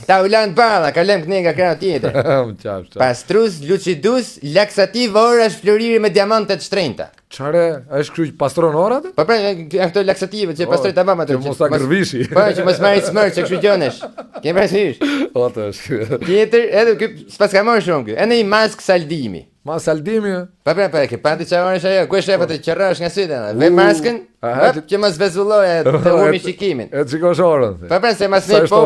Ta u lanë balla, kalem këtë nga krau tjetër. Pastrus, lucidus, laksativ orash floriri me diamantet shtrenjta. Çare, është kështu pastron orat? Po pra, janë këto laksative që pastroj tamam atë. Që mos ta gërvishi. Po, që mos marrë smër që kështu gjonesh. Ke parasysh? O të është. Tjetër, edhe ky s'pas ka marrë shumë ky. Edhe i mask saldimi. Ma saldimi? Po pra, ke pati çfarë është ajo? Ku është shefa të qerrash nga sytë? Ve maskën? Që mos vezulloje të humi shikimin. E shikosh orën. Po pra, se mas ne po.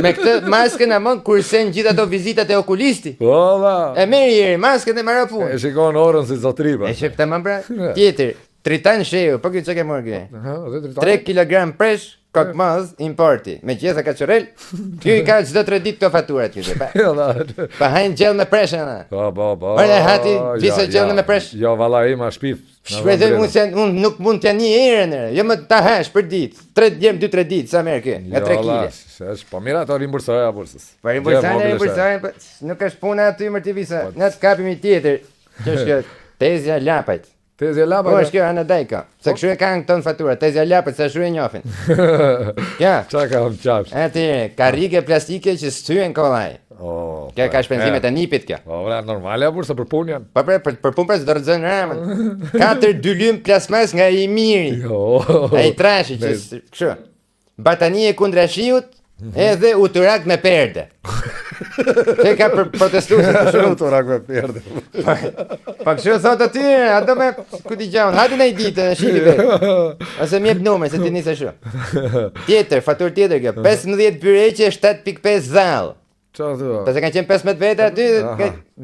Me këtë maskën amon kursen gjithë ato vizitat e okulisti. Olla. E merr ieri maskën e marrë punë. E shikon orën si zotripa. E shep tamam pra. Tjetër, tritan sheu, po kjo çka ke marrë ky? 3 kg presh kokmaz importi. Me qesa kaçorel. Ky ka çdo 3 ditë këto faturat këtu. Pa hajn gjell me presh ana. Po. Ora hati, visa gjell me presh. Jo vallai ma shpif. Shpëtoj unë nuk mund t'ja një herën. Jo më ta hash për ditë. 2-3 ditë sa merr ky? Nga 3 kg. Po mira ato rimbursoja bursës. Po rimbursojnë, nuk është puna aty më ti visa. Ne t'kapim i tjetër. Që është kjo tezja lapajt. Tezja lapajt. Po është kjo ana dajka. Se kështu e kanë këto fatura, tezja lapajt se ashtu e njohin. Ja. Çka ka qafsh? Atë karrige plastike që sthyen kollaj. Oh. Kjo ka shpenzimet e nipit kjo. Po vëlla normale bursa për punë janë. Po për punë pra do rrezon ramën. 4 dylym plasmas nga i miri. Jo. Ai trashi që kështu. Batanie kundra shiut. Edhe uturak me perde. Te ka protestuar kështu uturak me perde. Po kështu thot aty, ato me ku di gjaun, hajde në ditë në shipi vet. Ose më jep numër se ti nis ashtu. Tjetër, faturë tjetër kjo, 15 byreqe 7.5 zall. Çfarë thua? Pse kanë qenë 15 vete aty,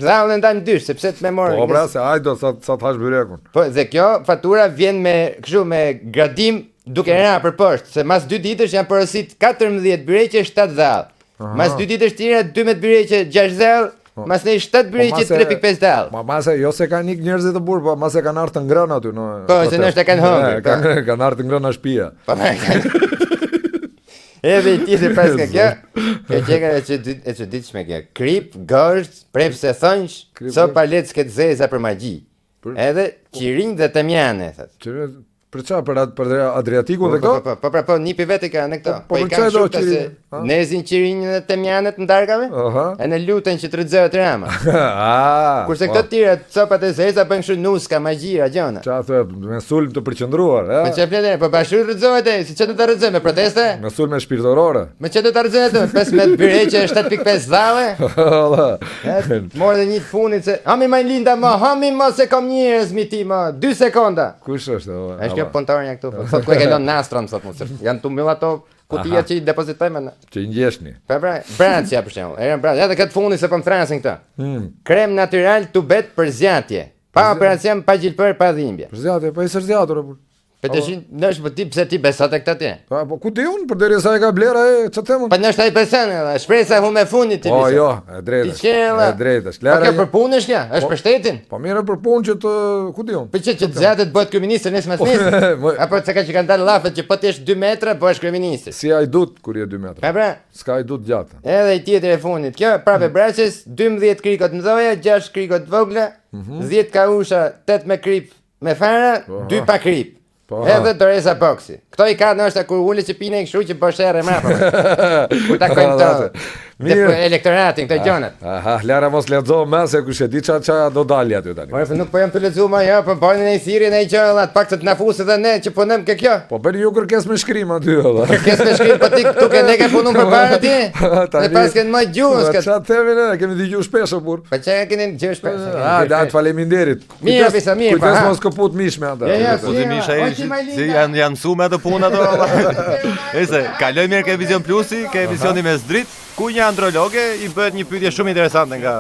zallën ndajmë dysh, sepse të më morën. Po pra se hajdo sa thash byrekun. Po dhe kjo fatura vjen me kështu me gradim duke ra për poshtë, se mas 2 ditësh janë porosit 14 byreqe 7 zall. Mas 2 ditësh tjera 12 byreqe 6 zall, mas ne 7 byreqe 3.5 zall. Ma mase jo se kanë ik njerëzit të burr, po mase kanë ardhur të ngrënë aty në. Po se nështë kanë hëngër. Kanë ardhur të ngrënë në shtëpia. Po. Edhe i tjetër pas ka kjo. Kjo çeka e çuditshme kjo. Krip, gosht, prepse thonjsh, sopa leckë të zeza për magji. Edhe qirinj dhe temjane, thotë. Për çfarë? Për Adriatikun dhe këto? Po, nipi vetë ka në këto. Po i kanë shumë se nezin qirinjën dhe temjanet në darkave. E në lutën që të rrëzohet rama. Kurse këto tjera copat e zeza bën kështu nuska, magjira, gjona. Çfarë thua, me sulm të përqendruar, Po çfarë flet, po bashkë rrëzohet ai, si çdo të rrëzoj me proteste? Me sulme shpirtërore. Me çdo të rrëzoj atë, 15 byreqe 7.5 zalle. Morë dhe një funit se hami më linda më, hami më se kam njerëz mi ti më, 2 sekonda. Kush është? Kjo punëtorja këtu, thot ku e kalon nastron sot mos. Janë tu mbyll ato kutia që i depozitojmë në. Që i ngjeshni. Po pra, Brancia për shembull. Era Brancia, edhe këtë fundi se po më thrasin këtë. Krem natyral tubet për zgjatje. Pa operacion, pa gjilpër, pa dhimbje. Për zgjatje, po i së zgjatur apo? Po tashin, nësh po ti pse ti beson tek këtë? Po ku di un, përderisa e ka blera e ç'të them? Po nësh ai beson, shpresa humbë fundit ti. Po jo, e drejtë. E drejtë, është lera. Po kjo për punën është kjo, është për shtetin. Po mirë për punë që të, ku di un? Po që të zgjatet bëhet kryeminist nëse mas nis. Apo çka që kanë dalë llafet që po ti je 2 metra, po është kryeminist. Si ai dut kur je 2 metra. Po pra, s'ka ai dut gjatë. Edhe i tjetër e fundit. Kjo prapë braçes, 12 krikot mëdha, 6 krikot vogla, 10 kausha, 8 me krip me fara, 2 pa krip. Edhe Doresa Boxi. Kto i ka ndoshta kur ulet që pinë kështu që bësh erë mrapa. Kur takojmë të elektoratin këto gjonat. Aha, Lara mos lexo më se kush e di ç'a do dalë aty tani. Po nuk po jam të lexuar më ja, po bën në thirrjen e gjëlla, të paktën na fusë edhe ne që punojmë ke kjo. Po bëni ju kërkesë me shkrim aty valla. Kërkesë me shkrim po ti këtu ke ne ke punon përpara ti. Ne pas kanë më gjuhës këtë. Ç'a themi ne, kemi dëgjuar shpesh por. Po çka keni dëgjuar shpesh? Dat faleminderit. Mirë, pisa mirë. Kujdes mos kaput mish me ata. Po ti mish ai si janë mësuar me ato punë ato. Ese, kaloj mirë ke Vision Plusi, ke emisioni Mes Dritë, ku një androloge i bëhet një pyetje shumë interesante nga